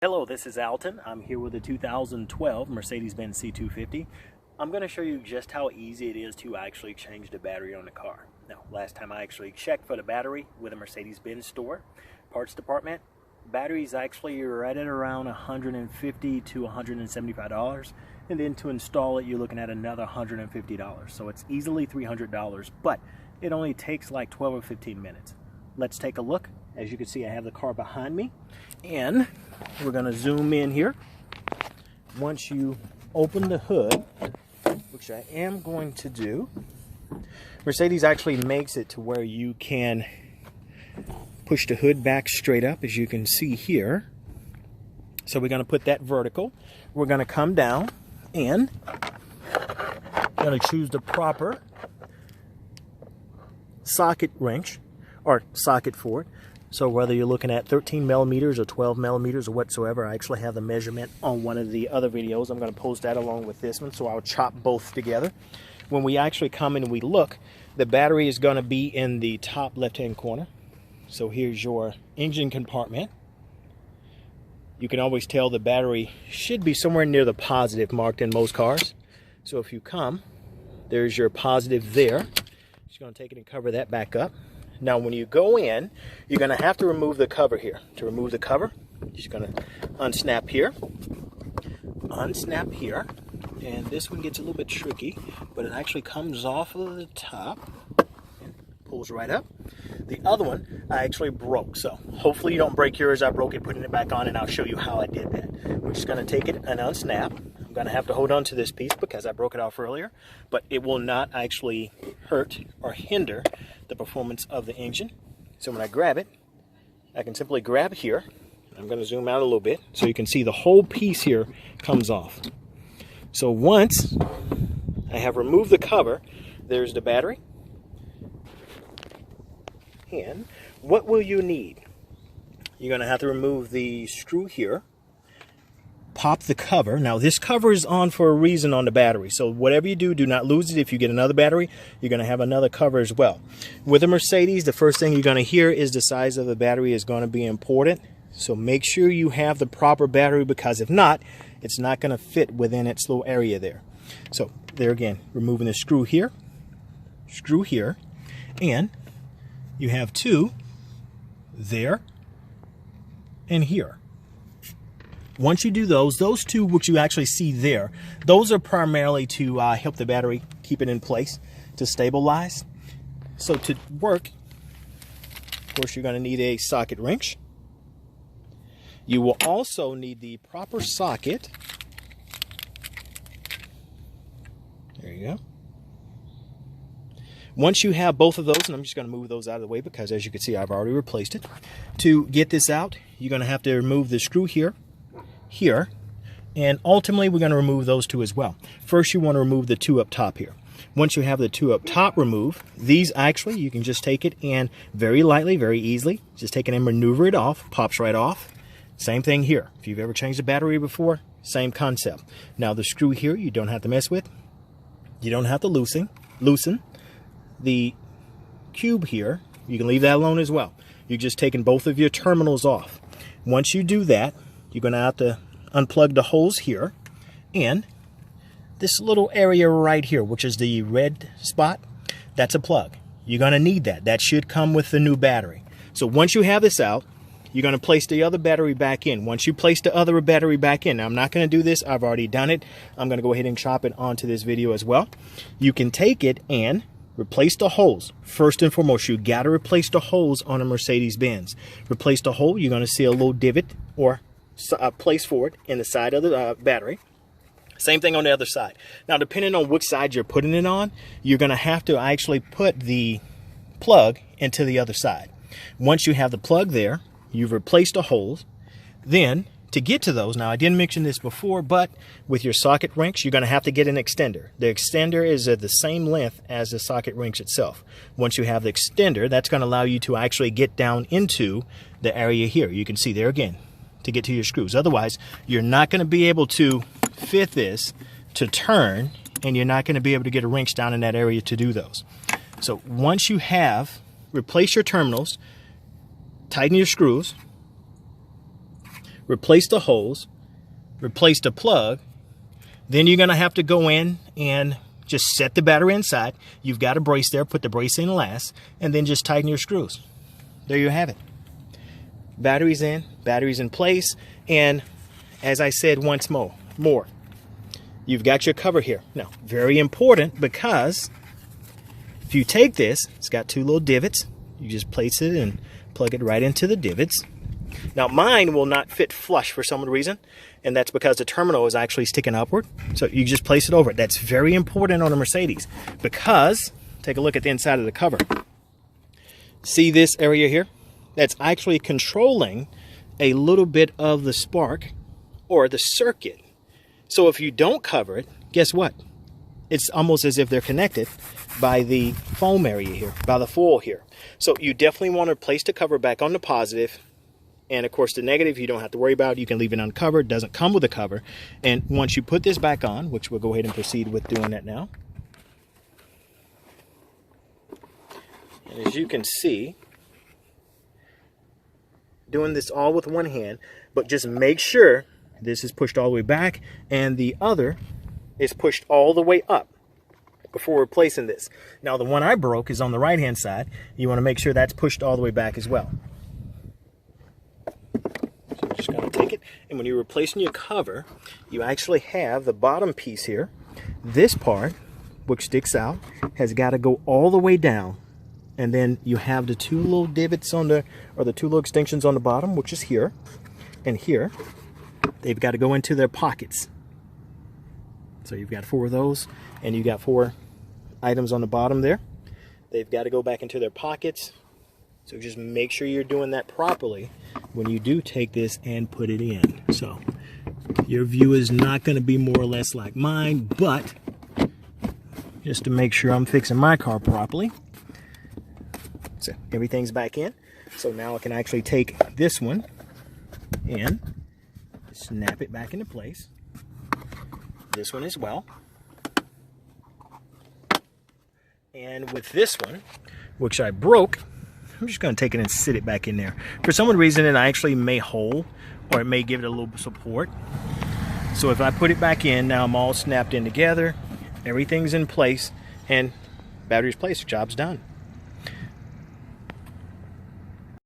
Hello, this is Alton. I'm here with a 2012 Mercedes Benz C250. I'm going to show you just how easy it is to actually change the battery on the car. Now, last time I actually checked for the battery with a Mercedes Benz store, parts department, batteries actually right at around $150 to $175, and then to install it you're looking at another $150. So it's easily $300, but it only takes like 12 or 15 minutes. Let's take a look. As you can see, I have the car behind me, and we're going to zoom in here. Once you open the hood, which I am going to do, Mercedes actually makes it to where you can push the hood back straight up, as you can see here. So we're going to put that vertical. We're going to come down, and I'm going to choose the proper socket wrench or socket for it. So whether you're looking at 13 millimeters or 12 millimeters or whatsoever, I actually have the measurement on one of the other videos. I'm going to post that along with this one, so I'll chop both together. When we actually come in and we look, the battery is going to be in the top left-hand corner. So here's your engine compartment. You can always tell the battery should be somewhere near the positive marked in most cars. So if you come, there's your positive there. Just going to take it and cover that back up. Now, when you go in, you're going to have to remove the cover here. To remove the cover, you're just going to unsnap here, and this one gets a little bit tricky, but it actually comes off of the top and pulls right up. The other one I actually broke, so hopefully you don't break yours. I broke it putting it back on, and I'll show you how I did that. We're just going to take it and unsnap. I'm going to have to hold on to this piece because I broke it off earlier, but it will not actually hurt or hinder the performance of the engine. So when I grab it, I can simply grab here. I'm going to zoom out a little bit so you can see the whole piece here comes off. So once I have removed the cover, there's the battery. And what will you need? You're going to have to remove the screw here. Pop the cover. Now this cover is on for a reason on the battery, so whatever you do, do not lose it. If you get another battery, you're going to have another cover as well. With a Mercedes, the first thing you're going to hear is the size of the battery is going to be important, so make sure you have the proper battery, because if not, it's not going to fit within its little area there. So there again, removing the screw here, and you have two there and here. Once you do those two which you actually see there, those are primarily to help the battery keep it in place, to stabilize. So to work, of course, you're going to need a socket wrench. You will also need the proper socket. There you go. Once you have both of those, and I'm just going to move those out of the way because, as you can see, I've already replaced it. To get this out, you're going to have to remove the screw here, and ultimately we're going to remove those two as well. First, you want to remove the two up top here. Once you have the two up top removed, these actually, you can just take it and very lightly, very easily, just take it and maneuver it off, pops right off. Same thing here. If you've ever changed a battery before, same concept. Now the screw here, you don't have to mess with. You don't have to loosen. The cube here, you can leave that alone as well. You're just taking both of your terminals off. Once you do that, you're going to have to unplug the holes here, and this little area right here, which is the red spot, that's a plug. You're going to need that. That should come with the new battery. So once you have this out, you're going to place the other battery back in. Once you place the other battery back in, now I'm not going to do this, I've already done it. I'm going to go ahead and chop it onto this video as well. You can take it and replace the holes. First and foremost, you got to replace the holes on a Mercedes Benz. Replace the hole, you're going to see a little divot or place for it in the side of the battery. Same thing on the other side. Now, depending on which side you're putting it on, you're going to have to actually put the plug into the other side. Once you have the plug there, you've replaced the holes. Then, to get to those, now I didn't mention this before, but with your socket wrench, you're going to have to get an extender. The extender is at the same length as the socket wrench itself. Once you have the extender, that's going to allow you to actually get down into the area here. You can see there again, to get to your screws. Otherwise, you're not going to be able to fit this to turn, and you're not going to be able to get a wrench down in that area to do those. So once you have replaced your terminals, tighten your screws, replace the holes, replace the plug. Then you're going to have to go in and just set the battery inside. You've got a brace there, put the brace in last, and then just tighten your screws. There you have it. Batteries in place, and as I said once more, you've got your cover here. Now, very important, because if you take this, it's got two little divots. You just place it and plug it right into the divots. Now, mine will not fit flush for some reason, and that's because the terminal is actually sticking upward. So you just place it over it. That's very important on a Mercedes, because take a look at the inside of the cover. See this area here? That's actually controlling a little bit of the spark or the circuit. So if you don't cover it, guess what? It's almost as if they're connected by the foam area here, by the foil here. So you definitely want to place the cover back on the positive. And of course, the negative, you don't have to worry about. You can leave it uncovered. It doesn't come with a cover. And once you put this back on, which we'll go ahead and proceed with doing that now. And as you can see, doing this all with one hand, but just make sure this is pushed all the way back and the other is pushed all the way up before replacing this. Now, the one I broke is on the right hand side. You want to make sure that's pushed all the way back as well. So you're just going to take it, and when you're replacing your cover, you actually have the bottom piece here. This part, which sticks out, has got to go all the way down. And then you have the two little divots on the, or the two little extensions on the bottom, which is here and here. They've got to go into their pockets. So you've got 4 of those, and you got 4 items on the bottom there. They've got to go back into their pockets. So just make sure you're doing that properly when you do take this and put it in. So your view is not going to be more or less like mine, but just to make sure I'm fixing my car properly. So everything's back in. So now I can actually take this one and snap it back into place. This one as well. And with this one, which I broke, I'm just going to take it and sit it back in there. For some reason, it actually may hold, or it may give it a little support. So if I put it back in, now I'm all snapped in together. Everything's in place, and battery's placed. Job's done.